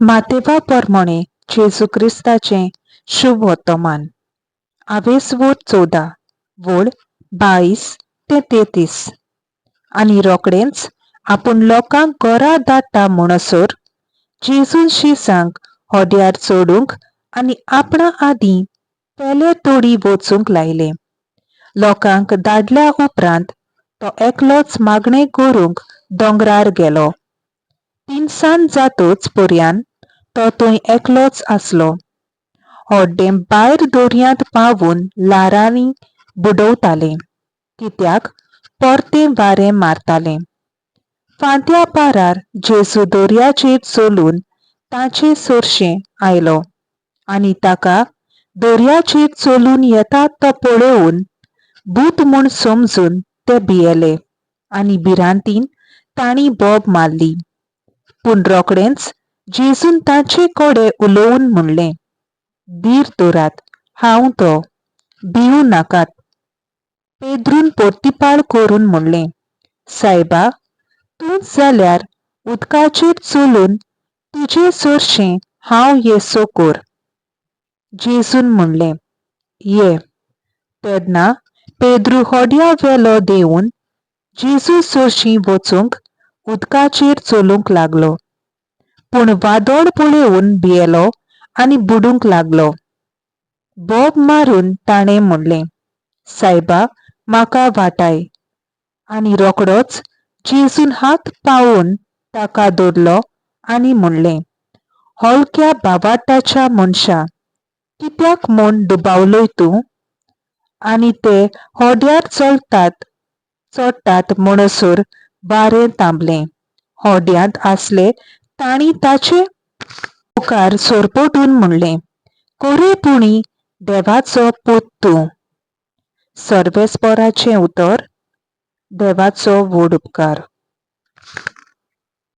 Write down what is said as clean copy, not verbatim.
मातेवा प्रमाणे जेजू क्रिस्ताचें शुभ वर्तमान आवेस वोट 14 वोड 22 ते 33 आनी रोकडेंच आपूण लोकांक घरा धाडटा म्हणसर जेजून शिसांक होड्यार चोडूंक आनी आपणा आदीं पेले तोडी वचूंक लायले. लोकांक धाडल्या उपरांत तो एकलोच मागणें करूंक दोंगरार गेलो. 3 सांज जातूच पर्यान तो थंय एकलोच आसलो. होड्डें भायर दर्यांत पावून ल्हारांनी बुडवतालें, कित्याक परतें वारें मारतालें. फांत्या पारार जेजू दर्याचेर चलून तांचे सुरशें आयलो आनी ताका दर्याचेर चलून येता तो पळोवन भूत म्हूण समजून ते भियेले आनी भिरांतीन तांणी बोब मारली. पूण रोकडेंच जेजून तांचे कोडे उलोवन म्हणलें, धीर धरात, हांव तो, भिवूं नाकात. पेद्रून पोर्तिपाळ करून म्हणलें, सायबा, तूंच जाल्यार उदकाचेर चलून तुजें सुरशें हांव येसो कर. जेजून म्हणलें, ये. तेन्ना पेद्रू होड्या वेलो देंवन जेजू सुरशीं वचूंक उदकाचेर चलूंक लागलो. पूण वादळ पळोवन भियेलो आनी बुडूंक लागलो. बोब मारून ताणें म्हणलें, सायबा, म्हाका वाटाय. आनी रोकडोच जेजून हात पावोवन ताका धरलो आनी म्हणलें, होलक्या भावार्थाच्या मनशा, कित्याक म्हूण दुबावलोय तूं? आनी ते होड्यार चडटात म्हणसर वारें थांबलें. होड्यांत आसले तांणी ताचे मुखार सरपटून म्हणलें, खरेपणी देवाचो पूत तूं. सर्वेस्पराचें उतर. देवाचो व्हड उपकार.